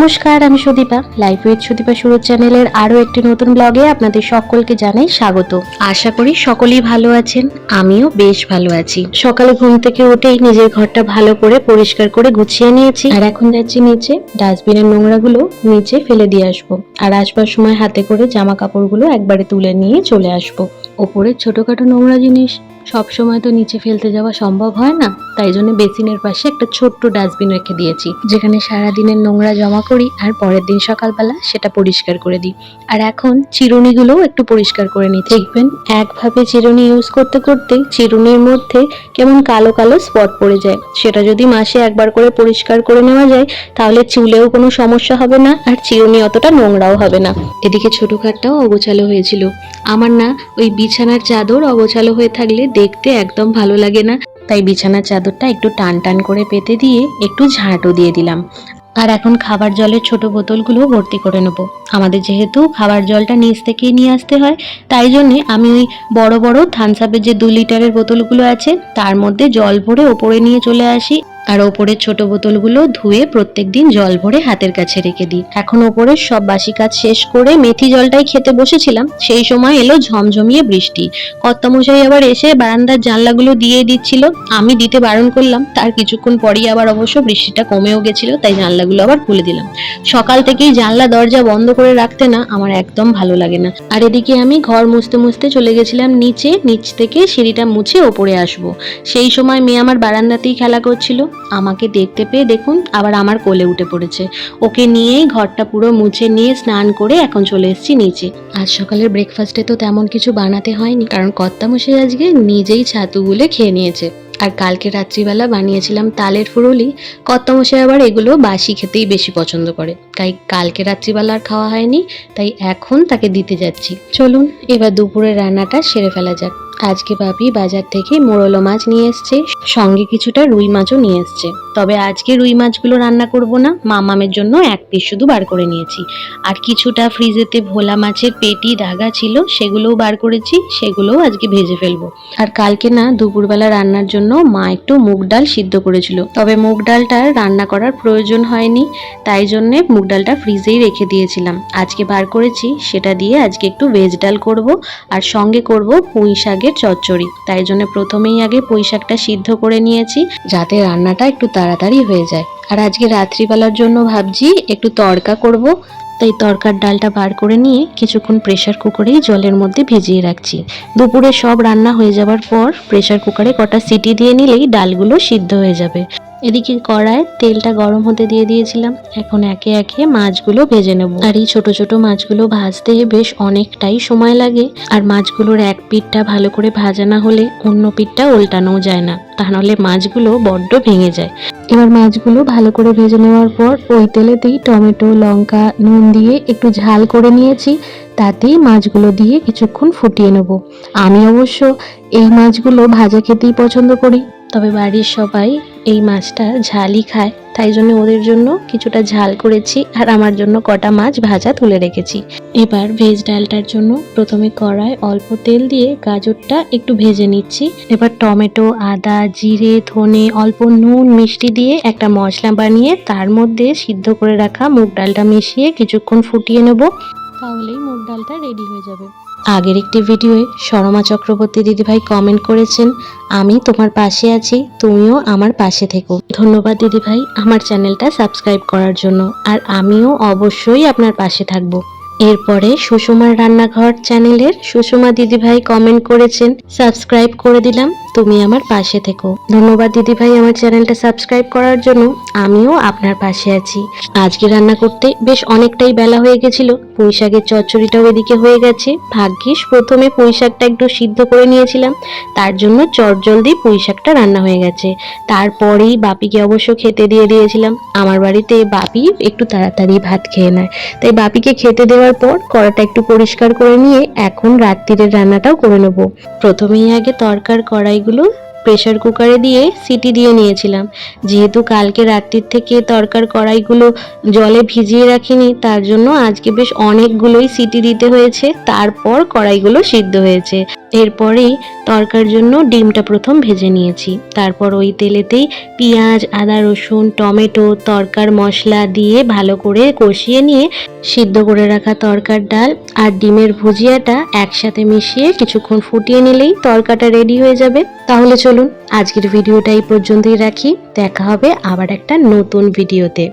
নমস্কার, আমি Sudipa. Life with Sudipa শুরু চ্যানেলের আরো একটি নতুন ব্লগে আপনাদের সকলকে জানাই স্বাগত। আশা করি সকলেই ভালো আছেন, আমিও বেশ ভালো আছি। সকালে ঘুম থেকে উঠেই নিজের ঘরটা ভালো করে পরিষ্কার করে গুছিয়ে নিয়েছি, আর এখন যাচ্ছি নিচে ডাস্টবিনের নোংরাগুলো নিচে ফেলে দিয়ে আসবো। আর আসবার সময় হাতে করে জামা কাপড়গুলো একবারে তুলে নিয়ে চলে আসবো। ওপরে ছোটখাটো নোংরা জিনিস সব সময় তো নিচে ফেলতে যাওয়া সম্ভব হয় না, তাই জন্য বেসিনের পাশে একটা ছোট্ট ডাস্টবিন রেখে দিয়েছি, যেখানে সারাদিনের নোংরা জমা করি আর পরের দিন সকালবেলা সেটা পরিষ্কার করে দিই। আর এখন চিরুনিগুলোও একটু পরিষ্কার করে নিই। দেখবেন একভাবে চিরুনি ইউজ করতে করতে চিরুনির মধ্যে কেমন কালো কালো স্পট পড়ে যায়। সেটা যদি মাসে একবার করে পরিষ্কার করে নেওয়া যায় তাহলে চুলেও কোনো সমস্যা হবে না, আর চিরুনি অতটা নোংরাও হবে না। এদিকে ছোটখাটটাও অগোছালো হয়েছিল। আমার না ওই বিছানার চাদর অগোছালো হয়ে থাকলে দেখতে একদম ভালো লাগে না, তাই বিছানার চাদরটা একটু টান টান করে পেতে দিয়ে একটু ঝাঁটও দিয়ে দিলাম। আর এখন খাবার জলের ছোট বোতলগুলো ভর্তি করে নেবো। আমাদের যেহেতু খাবার জলটা নিচ থেকেই নিয়ে আসতে হয়, তাই জন্যে আমি ওই বড় বড় থামস আপের যে 2 লিটারের বোতলগুলো আছে তার মধ্যে জল ভরে ওপরে নিয়ে চলে আসি, আর ওপরের ছোট বোতলগুলো ধুয়ে প্রত্যেকদিন জল ভরে হাতের কাছে রেখে দিই। এখন ওপরের সব বাসি কাজ শেষ করে মেথি জলটাই খেতে বসেছিলাম, সেই সময় এলো ঝমঝমিয়ে বৃষ্টি। কর্তামশাই আবার এসে বারান্দার জানলাগুলো দিয়ে দিচ্ছিল, আমি দিতে বারণ করলাম। তার কিছুক্ষণ পরেই আবার অবশ্য বৃষ্টিটা কমেও গেছিল, তাই জানলাগুলো আবার খুলে দিলাম। সকাল থেকেই জানলা দরজা বন্ধ করে রাখতে না আমার একদম ভালো লাগে না। আর এদিকে আমি ঘর মুছতে মুছতে চলে গেছিলাম নিচে, নিচ থেকে সিঁড়িটা মুছে ওপরে আসবো। সেই সময় মেয়ে আমার বারান্দাতেই খেলা করছিল, আমাকে দেখতে পেয়ে দেখুন আবার আমার কোলে উঠে পড়েছে। ওকে নিয়েই ঘরটা পুরো মুছে নিয়ে স্নান করে এখন চলে এসেছি নিচে। আজ সকালের ব্রেকফাস্টে তো তেমন কিছু বানাতে হয়নি, কারণ কর্তামশাই আজকে নিজেই ছাতু গুলে খেয়ে নিয়েছে। আর কালকে রাত্রিবেলা বানিয়েছিলাম তালের ফুরুলি। কর্তামশাই আবার এগুলো বাসি খেতেই বেশি পছন্দ করে, তাই কালকে রাত্রিবেলা আর খাওয়া হয়নি, তাই এখন তাকে দিতে যাচ্ছি। চলুন এবার দুপুরের রান্নাটা সেরে ফেলা যাক। আজকে ভাবি বাজার থেকে মোরলো মাছ নিয়ে এসছে, সঙ্গে কিছুটা রুই মাছও নিয়ে এসছে। তবে আজকে রুই মাছগুলো রান্না করব না, মামামের জন্য এক পিস শুধু বার করে নিয়েছি। আর কিছুটা ফ্রিজেতে ভোলা মাছের পেটি দাগা ছিল, সেগুলোও বার করেছি, সেগুলোও আজকে ভেজে ফেলবো। আর কালকে না দুপুরবেলা রান্নার জন্য মা একটু মুগ ডাল সিদ্ধ করেছিল, তবে মুগ ডালটা রান্না করার প্রয়োজন হয়নি, তাই জন্যে মুগ ডালটা ফ্রিজেই রেখে দিয়েছিলাম। আজকে বার করেছি, সেটা দিয়ে আজকে একটু ভেজ ডাল করব, আর সঙ্গে করব পুঁই শাকের চচ্চড়ি। তাই জন্য প্রথমেই আগে পুঁই শাকটা সিদ্ধ করে নিয়েছি, যাতে রান্নাটা একটু তাড়াতাড়ি হয়ে যায়। আর আজকে রাত্রিবেলার জন্য ভাবছি একটু তড়কা করব, তাই তড়কার ডালটা বার করে নিয়ে কিছুক্ষণ প্রেসার কুকারেই জলের মধ্যে ভিজিয়ে রাখছি। দুপুরে সব রান্না হয়ে যাবার পর প্রেসার কুকারে কটা সিটি দিয়ে নিলেই ডালগুলো সিদ্ধ হয়ে যাবে। এদিকে কড়ায় তেলটা গরম হতে দিয়ে দিয়েছিলাম, এখন একে একে মাছগুলো ভেজে নেব। আর এই ছোট ছোট মাছগুলো ভাজতে বেশ অনেকটাই সময় লাগে, আর মাছগুলোর এক পিঠটা ভালো করে ভাজা না হলে অন্য পিঠটা উল্টানো যায় না, তা নাহলে মাছগুলো বড্ড ভেঙে যায়। এবার মাছগুলো ভালো করে ভেজে নেওয়ার পর ওই তেলেতেই টমেটো, লঙ্কা, নুন দিয়ে একটু ঝাল করে নিয়েছি, তাতেই মাছগুলো দিয়ে কিছুক্ষণ ফুটিয়ে নেব। আমি অবশ্য এই মাছগুলো ভাজা খেতেই পছন্দ করি, তবে বাড়ির সবাই এই মাছটা ঝালই খায়, তাই জন্য ওদের জন্য কিছুটা ঝাল করেছি, আর আমার জন্য কটা মাছ ভাজা তুলে রেখেছি। এবার ভেজ ডালটার জন্য প্রথমে কড়ায় অল্প তেল দিয়ে গাজরটা একটু ভেজে নিচ্ছি। এবার টমেটো, আদা, জিরে, ধনে, অল্প নুন, মিষ্টি দিয়ে একটা মশলা বানিয়ে তার মধ্যে সিদ্ধ করে রাখা মুগ ডালটা মিশিয়ে কিছুক্ষণ ফুটিয়ে নেব, তাহলেই মুগ ডালটা রেডি হয়ে যাবে। আগের একটি ভিডিওয়ে শর্মা চক্রবর্তী দিদিভাই কমেন্ট করেছেন, আমি তোমার পাশে আছি, তুমিও আমার পাশে থেকো। ধন্যবাদ দিদিভাই আমার চ্যানেলটা সাবস্ক্রাইব করার জন্য, আর আমিও অবশ্যই আপনার পাশে থাকবো। এরপরে সুষমার রান্নাঘর চ্যানেলের সুষমা দিদিভাই কমেন্ট করেছেন, সাবস্ক্রাইব করে দিলাম, তুমি আমার পাশে থেকো। ধন্যবাদ দিদিভাই আমার চ্যানেলটা সাবস্ক্রাইব করার জন্য, আমিও আপনার পাশে আছি। আজকে রান্না করতে বেশ অনেকটাই বেলা হয়ে গেছিল, পুঁই শাকের চচ্চড়িটাও এদিকে হয়ে গেছে। ভাগ্যিস প্রথমে পুঁই শাকটা একটু সিদ্ধ করে নিয়েছিলাম, তার জন্য চটজলদি পুঁই শাকটা রান্না হয়ে গেছে। তারপরেই বাপিকে অবশ্য খেতে দিয়ে দিয়েছিলাম। আমার বাড়িতে বাপি একটু তাড়াতাড়ি ভাত খেয়ে নেয়, তাই বাপিকে খেতে দেওয়ার পর কড়াটা একটু পরিষ্কার করে নিয়ে এখন রাত্রিরের রান্নাটাও করে নেব। প্রথমেই আগে তরকার কড়াইগুলো প্রেসার কুকারে দিয়ে সিটি দিয়ে নিয়েছিলাম। যেহেতু কালকে রাত্রির থেকে তরকার কড়াইগুলো জলে ভিজিয়ে রাখিনি, তার জন্য আজকে বেশ অনেকগুলোই সিটি দিতে হয়েছে, তারপর কড়াইগুলো সিদ্ধ হয়েছে। এরপরেই তরকার জন্য ডিমটা প্রথম ভেজে নিয়েছি, তারপর ওই তেলেতেই পেঁয়াজ, আদা, রসুন, টমেটো, তরকার মশলা দিয়ে ভালো করে কষিয়ে নিয়ে সিদ্ধ করে রাখা তরকার ডাল আর ডিমের ভুজিয়াটা একসাথে মিশিয়ে কিছুক্ষণ ফুটিয়ে নিলেই তরকাটা রেডি হয়ে যাবে। তাহলে চলুন আজকের ভিডিওটা এই পর্যন্তই রাখি, দেখা হবে আবার একটা নতুন ভিডিওতে।